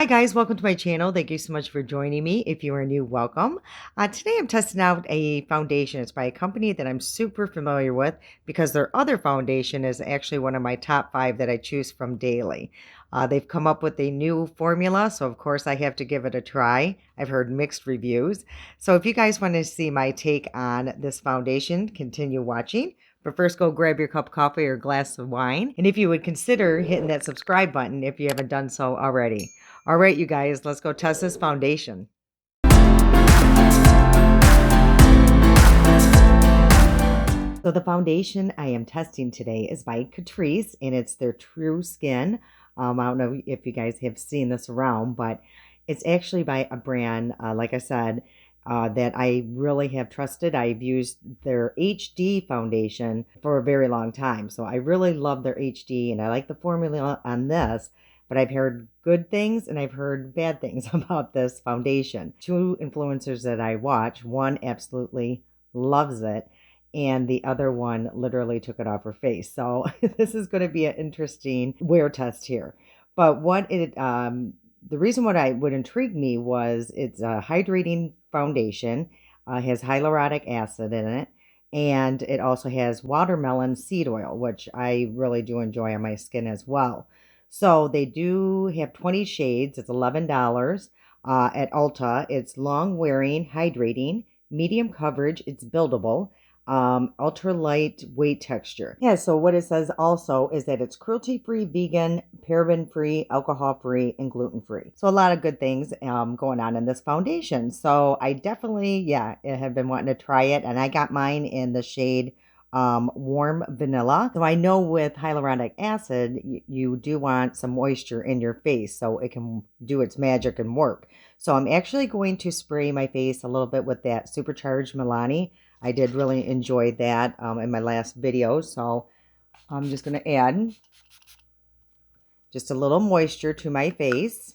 Hi guys, welcome to my channel. Thank you so much for joining me. If you are new, welcome. Today I'm testing out a foundation. It's by a company that I'm super familiar with because their other foundation is actually one of my top 5 that I choose from daily. They've come up with a new formula, so of course I have to give it a try. I've heard mixed reviews. So if you guys want to see my take on this foundation, continue watching. But first, go grab your cup of coffee or glass of wine. And if you would consider hitting that subscribe button if you haven't done so already. All right, you guys, let's go test this foundation. So the foundation I am testing today is by Catrice, and it's their True Skin. I don't know if you guys have seen this around, but it's actually by a brand, like I said, that I really have trusted. I've used their HD foundation for a very long time. So I really love their HD, and I like the formula on this. But I've heard good things and I've heard bad things about this foundation. 2 influencers that I watch, one absolutely loves it, and the other one literally took it off her face. So this is going to be an interesting wear test here. But the reason what I would intrigue me was it's a hydrating foundation, has hyaluronic acid in it, and it also has watermelon seed oil, which I really do enjoy on my skin as well. So they do have 20 shades. It's $11 at Ulta. It's long wearing, hydrating, medium coverage. It's buildable, ultra light weight texture. Yeah, so what it says also is that it's cruelty-free, vegan, paraben-free, alcohol-free, and gluten-free. So a lot of good things going on in this foundation. So I definitely, yeah, have been wanting to try it. And I got mine in the shade warm vanilla. So I know with hyaluronic acid, you do want some moisture in your face so it can do its magic and work. So I'm actually going to spray my face a little bit with that supercharged Milani. I did really enjoy that in my last video. So I'm just going to add just a little moisture to my face.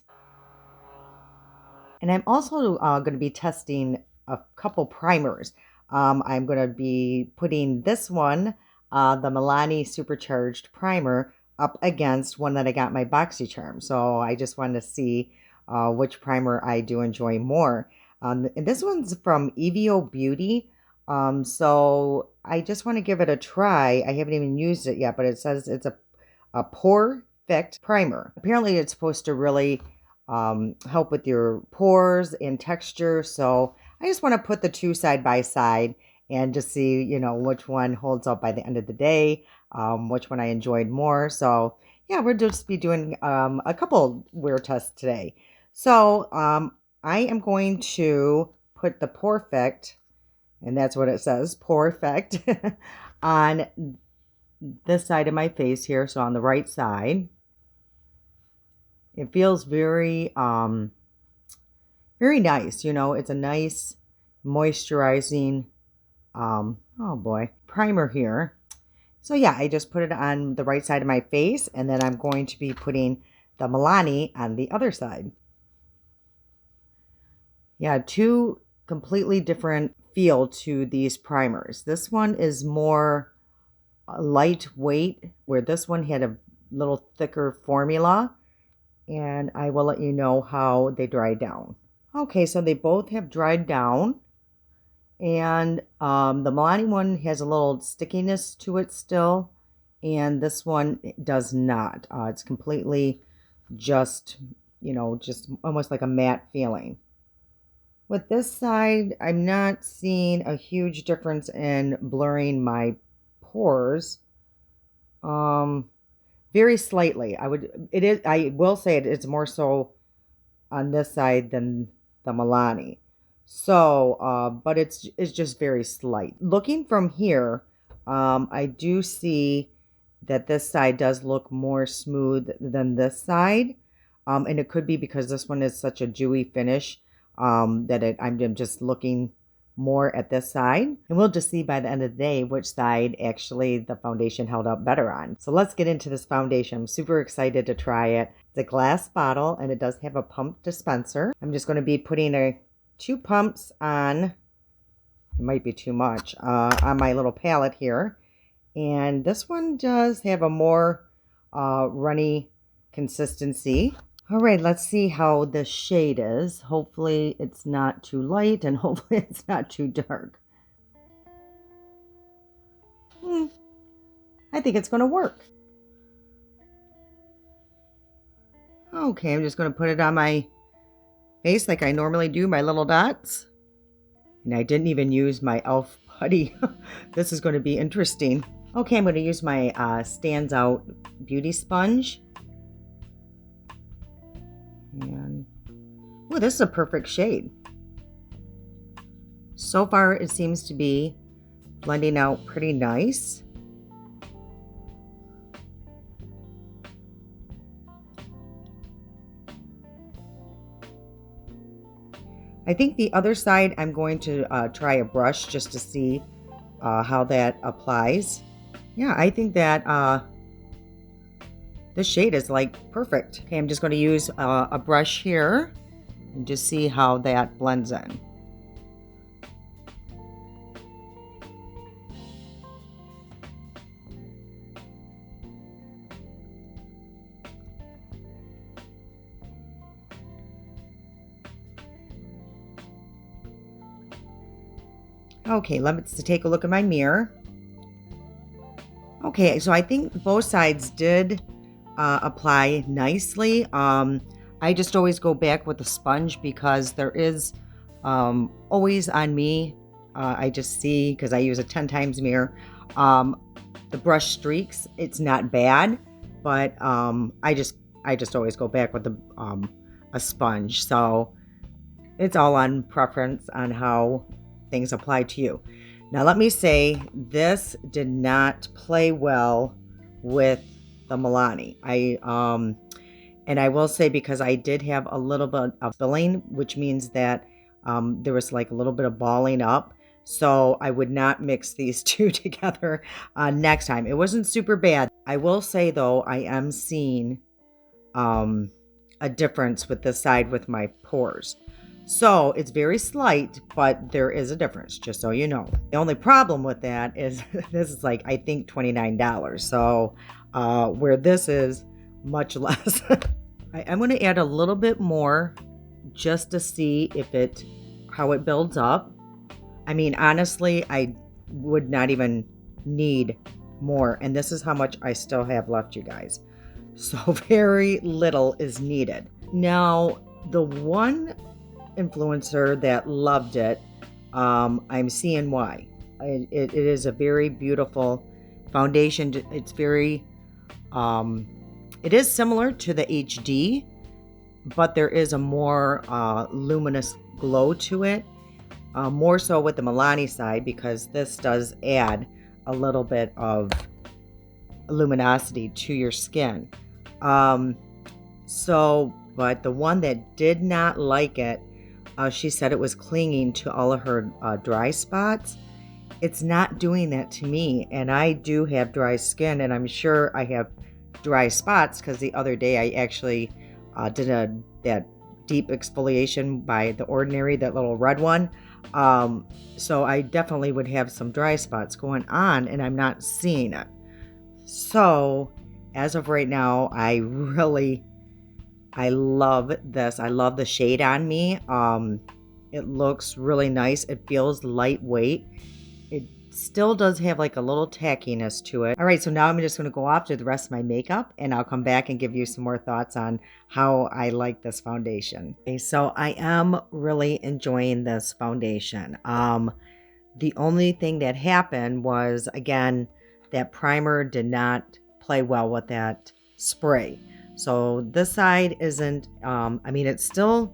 And I'm also going to be testing a couple primers. I'm going to be putting this one, the Milani Supercharged Primer, up against one that I got my BoxyCharm. So I just wanted to see which primer I do enjoy more. And this one's from EVO Beauty. So I just want to give it a try. I haven't even used it yet, but it says it's a pore-fect primer. Apparently it's supposed to really help with your pores and texture. So I just want to put the two side by side and just see, which one holds up by the end of the day, which one I enjoyed more. So yeah, we'll just be doing a couple wear tests today. So I am going to put the Perfect, and that's what it says, Perfect, on this side of my face here. So on the right side. It feels very, very nice. It's a nice moisturizing, oh boy, primer here. So yeah, I just put it on the right side of my face, and then I'm going to be putting the Milani on the other side. Yeah, 2 completely different feel to these primers. This one is more lightweight, where this one had a little thicker formula. And I will let you know how they dry down. Okay, so they both have dried down. And the Milani one has a little stickiness to it still. And this one does not. It's completely just almost like a matte feeling. With this side, I'm not seeing a huge difference in blurring my pores. Very slightly. I will say it's more so on this side than the Milani. So, but it's just very slight. Looking from here, I do see that this side does look more smooth than this side. And it could be because this one is such a dewy finish, that I'm just looking more at this side, and we'll just see by the end of the day which side actually the foundation held up better on. So let's get into this foundation. I'm super excited to try it. It's a glass bottle, and it does have a pump dispenser. I'm just going to be putting 2 pumps on, it might be too much, on my little palette here. And this one does have a more runny consistency. All right, let's see how the shade is. Hopefully it's not too light and hopefully it's not too dark. I think it's going to work. Okay, I'm just going to put it on my face like I normally do, my little dots. And I didn't even use my e.l.f. putty. This is going to be interesting. Okay, I'm going to use my Stands Out Beauty Sponge. And, oh, this is a perfect shade. So far, it seems to be blending out pretty nice. I think the other side, I'm going to try a brush just to see how that applies. Yeah, I think that this shade is like perfect. Okay, I'm just going to use a brush here and just see how that blends in. Okay, let's take a look at my mirror. Okay, so I think both sides did apply nicely. I just always go back with the sponge because there is always on me, I just see, because I use a 10 times mirror, the brush streaks. It's not bad, but I just always go back with a sponge. So it's all on preference on how things apply to you. Now let me say, this did not play well with the Milani. And I will say, because I did have a little bit of filling, which means that there was like a little bit of balling up. So I would not mix these two together next time. It wasn't super bad. I will say though, I am seeing a difference with this side with my pores. So it's very slight, but there is a difference, just so you know. The only problem with that is this is like, I think $29. So where this is much less. I'm going to add a little bit more just to see how it builds up. I mean, honestly, I would not even need more. And this is how much I still have left, you guys. So very little is needed. Now, the one influencer that loved it, I'm seeing why. It is a very beautiful foundation. It's very, it is similar to the HD, but there is a more luminous glow to it, more so with the Milani side, because this does add a little bit of luminosity to your skin. But the one that did not like it, she said it was clinging to all of her dry spots. It's not doing that to me, and I do have dry skin, and I'm sure I have dry spots because the other day I actually did that deep exfoliation by The Ordinary, that little red one. So I definitely would have some dry spots going on, and I'm not seeing it. So as of right now, I love this. I love the shade on me. It looks really nice. It feels lightweight. It still does have like a little tackiness to it. All right, so now I'm just going to go off to the rest of my makeup, and I'll come back and give you some more thoughts on how I like this foundation. Okay, so I am really enjoying this foundation. The only thing that happened was, again, that primer did not play well with that spray. So this side isn't, I mean, it's still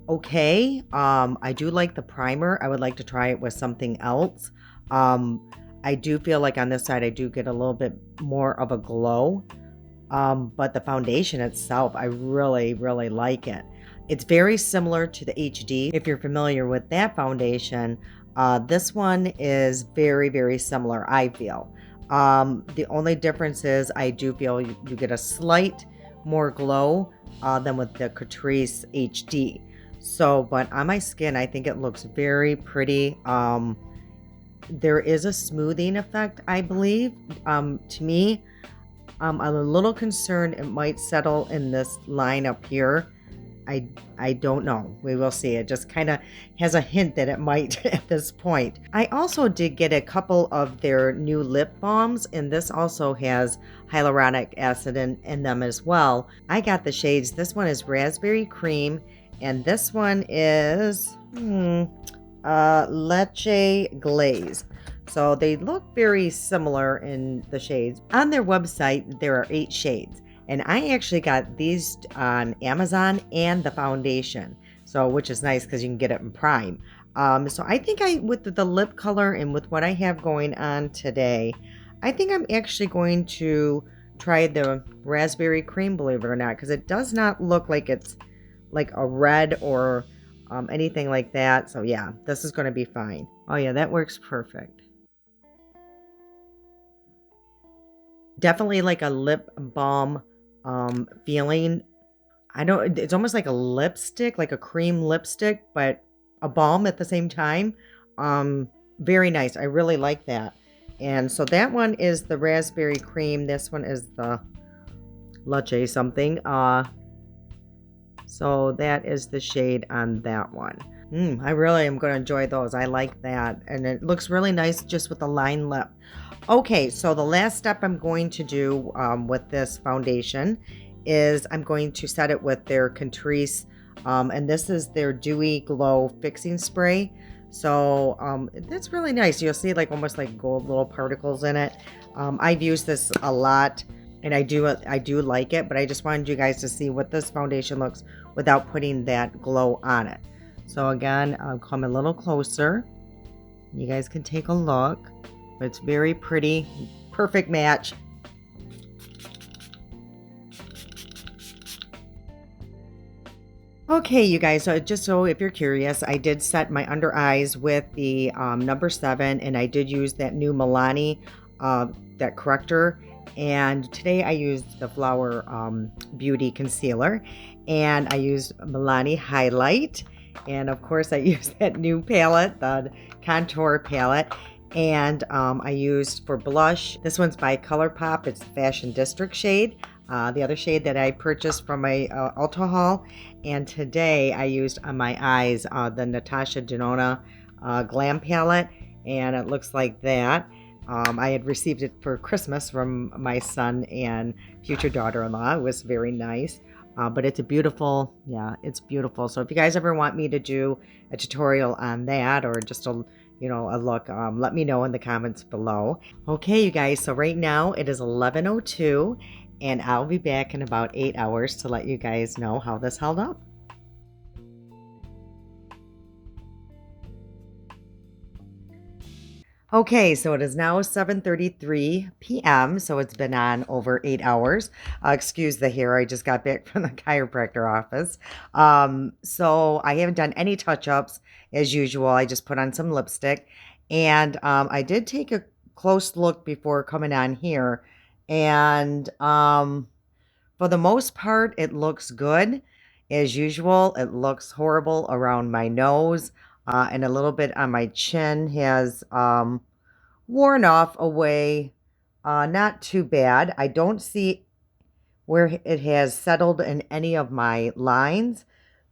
okay. I do like the primer. I would like to try it with something else. I do feel like on this side, I do get a little bit more of a glow. But the foundation itself, I really, really like it. It's very similar to the HD. If you're familiar with that foundation, this one is very, very similar, I feel. The only difference is I do feel you get a slight more glow than with the Catrice HD. So, but on my skin, I think it looks very pretty. There is a smoothing effect, I believe. To me, I'm a little concerned it might settle in this line up here. I don't know. We will see. It just kind of has a hint that it might at this point. I also did get a couple of their new lip balms, and this also has hyaluronic acid in them as well. I got the shades. This one is raspberry cream, and this one is leche glaze. So they look very similar in the shades. On their website, there are 8 shades. And I actually got these on Amazon and the foundation. So, which is nice because you can get it in Prime. So I think with the lip color and with what I have going on today, I think I'm actually going to try the raspberry cream, believe it or not, because it does not look like it's like a red or anything like that. So yeah, this is going to be fine. Oh yeah, that works perfect. Definitely like a lip balm feeling. I don't, it's almost like a lipstick, like a cream lipstick, but a balm at the same time. Very nice. I really like that. And so that one is the raspberry cream. This one is the leche something. So that is the shade on that one. I really am going to enjoy those. I like that. And it looks really nice just with the line lip. Okay, so the last step I'm going to do with this foundation is I'm going to set it with their Catrice. And this is their Dewy Glow Fixing Spray. So that's really nice. You'll see like almost like gold little particles in it. I've used this a lot. And I do like it, but I just wanted you guys to see what this foundation looks without putting that glow on it. So again, I'll come a little closer. You guys can take a look. It's very pretty. Perfect match. Okay, you guys, so just so if you're curious, I did set my under eyes with the number 7, and I did use that new Milani, that corrector. And today I used the Flower Beauty Concealer, and I used Milani Highlight, and of course I used that new palette, the Contour palette, and I used for blush, this one's by ColourPop, it's Fashion District shade, the other shade that I purchased from my Ulta haul, and today I used on my eyes the Natasha Denona Glam palette, and it looks like that. I had received it for Christmas from my son and future daughter-in-law. It was very nice. But it's a beautiful, yeah, it's beautiful. So if you guys ever want me to do a tutorial on that or just a look, let me know in the comments below. Okay, you guys, so right now it is 11:02 and I'll be back in about 8 hours to let you guys know how this held up. Okay, so it is now 7:33 p.m., so it's been on over 8 hours. Excuse the hair, I just got back from the chiropractor office. So I haven't done any touch-ups as usual. I just put on some lipstick, and I did take a close look before coming on here, and for the most part, it looks good. As usual, it looks horrible around my nose, and a little bit on my chin has worn off away. Not too bad. I don't see where it has settled in any of my lines.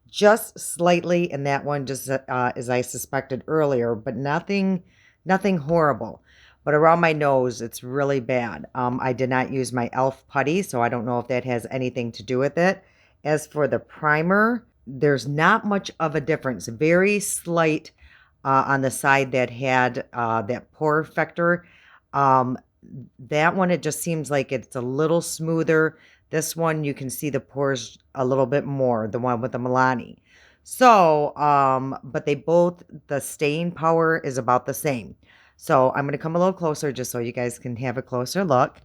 Just slightly in that one, just as I suspected earlier, but nothing horrible. But around my nose, it's really bad. I did not use my e.l.f. putty, so I don't know if that has anything to do with it. As for the primer, there's not much of a difference. Very slight on the side that had that pore effector. That one, it just seems like it's a little smoother. This one, you can see the pores a little bit more, the one with the Milani. So, but they both, the staying power is about the same. So I'm going to come a little closer just so you guys can have a closer look.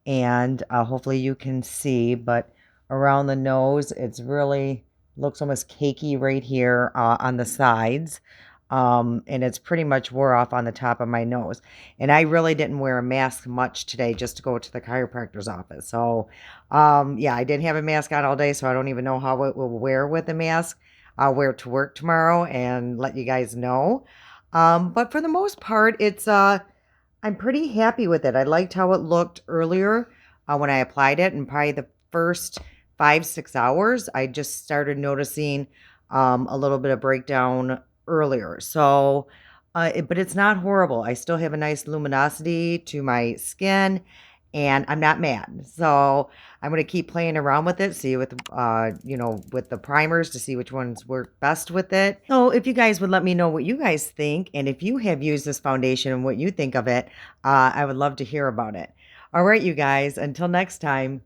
And hopefully you can see, but around the nose, it's really looks almost cakey right here on the sides. And it's pretty much wore off on the top of my nose. And I really didn't wear a mask much today just to go to the chiropractor's office. So, yeah, I didn't have a mask on all day, so I don't even know how it will wear with a mask. I'll wear it to work tomorrow and let you guys know. But for the most part, it's I'm pretty happy with it. I liked how it looked earlier. when I applied it, and probably the first 5, 6 hours, I just started noticing a little bit of breakdown earlier. So, but it's not horrible. I still have a nice luminosity to my skin, and I'm not mad. So I'm gonna keep playing around with it, see with with the primers to see which ones work best with it. So if you guys would let me know what you guys think, and if you have used this foundation and what you think of it, I would love to hear about it. All right, you guys, until next time.